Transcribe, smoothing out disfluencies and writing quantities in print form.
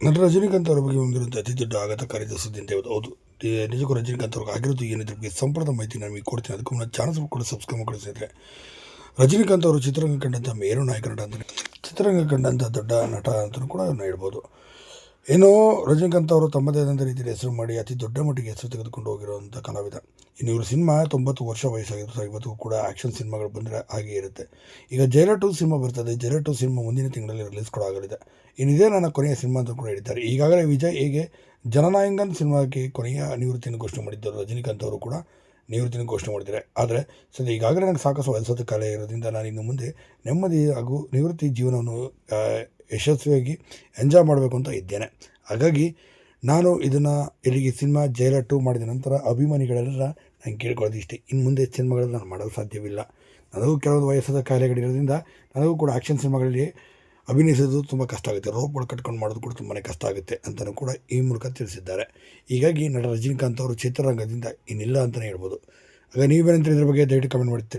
ನಟ ರಜನಿಕಾಂತ್ ಅವರ ಬಗ್ಗೆ ಹೊಂದಿರುವಂಥ ಅತಿ ದೊಡ್ಡ ಆಘಾತಕಾರಿ ಸುದ್ದಿ ಅಂತ ಹೇಳ್ಬೋದು. ಹೌದು, ನಿಜಕ್ಕೂ ರಜನಿಕಾಂತ್ ಅವ್ರಿಗೆ ಆಗಿರೋದು ಏನಿದ್ರ ಬಗ್ಗೆ ಸಂಪೂರ್ಣ ಮಾಹಿತಿ ನಾನು ನಿಮಗೆ ಕೊಡ್ತೀನಿ. ಅದಕ್ಕೂ ಮುನ್ನ ಚಾನಲ್ ಕೂಡ ಸಬ್ಸ್ಕ್ರೈಬ್ ಮಾಡಿ ಸ್ನೇಹಿತರೆ. ರಜನಿಕಾಂತ್ ಅವರು ಚಿತ್ರರಂಗ ಕಂಡಂಥ ಮೇರು ನಾಯಕ ನಟ ಅಂತಲೇ, ಚಿತ್ರರಂಗ ಕಂಡಂಥ ದೊಡ್ಡ ನಟ ಅಂತಲೂ ಕೂಡ ಹೇಳ್ಬೋದು. ಏನೋ ರಜನಿಕಾಂತ್ ಅವರು ತಮ್ಮದೇ ಆದಂಥ ರೀತಿಯಲ್ಲಿ ಹೆಸರು ಮಾಡಿ ಅತಿ ದೊಡ್ಡ ಮಟ್ಟಿಗೆ ಹೆಸರು ತೆಗೆದುಕೊಂಡು ಹೋಗಿರುವಂಥ ಕಲಾವಿದ. ಇನ್ನು ಇವರು ಸಿನಿಮಾ 90 ವರ್ಷ ವಯಸ್ಸಾಗಿರುತ್ತೆ. ಇವತ್ತು ಕೂಡ ಆ್ಯಕ್ಷನ್ ಸಿನಿಮಾಗಳು ಬಂದರೆ ಹಾಗೆ ಇರುತ್ತೆ. ಈಗ ಜೈಲರ್ 2 ಸಿನಿಮಾ ಬರ್ತದೆ. ಜೈಲರ್ 2 ಸಿನಿಮಾ ಮುಂದಿನ ತಿಂಗಳಲ್ಲಿ ರಿಲೀಸ್ ಕೂಡ ಆಗಲಿದೆ. ಇನ್ನು ಇದೇ ನನ್ನ ಕೊನೆಯ ಸಿನಿಮಾ ಅಂತ ಕೂಡ ಹೇಳಿದ್ದಾರೆ. ಈಗಾಗಲೇ ವಿಜಯ್ ಹೇಗೆ ಜನನಾಯಕನ್ ಸಿನಿಮಾಕ್ಕೆ ಕೊನೆಯ ನಿವೃತ್ತಿಯನ್ನು ಘೋಷಣೆ ಮಾಡಿದ್ದರು, ರಜನಿಕಾಂತ್ ಅವರು ಕೂಡ ನಿವೃತ್ತಿಯನ್ನು ಘೋಷಣೆ ಮಾಡಿದ್ದಾರೆ. ಆದರೆ ಸದ್ಯ ಈಗಾಗಲೇ ನನಗೆ ಸಾಕಷ್ಟು ವಯಸ್ಸಾದ ಕಾಲ ಇರೋದ್ರಿಂದ ನಾನು ಇನ್ನು ಮುಂದೆ ನೆಮ್ಮದಿ ಹಾಗೂ ನಿವೃತ್ತಿ ಜೀವನವನ್ನು ಯಶಸ್ವಿಯಾಗಿ ಎಂಜಾಯ್ ಮಾಡಬೇಕು ಅಂತ ಇದ್ದೇನೆ. ಹಾಗಾಗಿ ನಾನು ಇದನ್ನು ಇಲ್ಲಿಗೆ ಸಿನಿಮಾ ಜೈಲರ್ 2 ಮಾಡಿದ ನಂತರ ಅಭಿಮಾನಿಗಳೆಲ್ಲ ನಾನು ಕೇಳ್ಕೊಳ್ಳೋದು ಇಷ್ಟೇ, ಇನ್ನು ಮುಂದೆ ಸಿನಿಮಾಗಳನ್ನು ನಾನು ಮಾಡಲು ಸಾಧ್ಯವಿಲ್ಲ. ನನಗೂ ಕೆಲವೊಂದು ವಯಸ್ಸಾದ ಕಾಯಿಲೆಗಳಿರೋದ್ರಿಂದ ನನಗೂ ಕೂಡ ಆ್ಯಕ್ಷನ್ ಸಿನಿಮಾಗಳಲ್ಲಿ ಅಭಿನಯಿಸೋದು ತುಂಬ ಕಷ್ಟ ಆಗುತ್ತೆ. ರೋಪ್ಗಳು ಕಟ್ಕೊಂಡು ಮಾಡೋದು ಕೂಡ ತುಂಬಾ ಕಷ್ಟ ಆಗುತ್ತೆ ಅಂತಲೂ ಕೂಡ ಈ ಮೂಲಕ ತಿಳಿಸಿದ್ದಾರೆ. ಹೀಗಾಗಿ ನಟ ರಜನಿಕಾಂತ್ ಅವರು ಚಿತ್ರರಂಗದಿಂದ ಇನ್ನಿಲ್ಲ ಅಂತಲೇ ಹೇಳ್ಬೋದು. ಆಗ ನೀವೇನಂತ ಇದ್ರ ಬಗ್ಗೆ ದಯವಿಟ್ಟು ಕಮೆಂಟ್ ಮಾಡ್ತೀರಿ.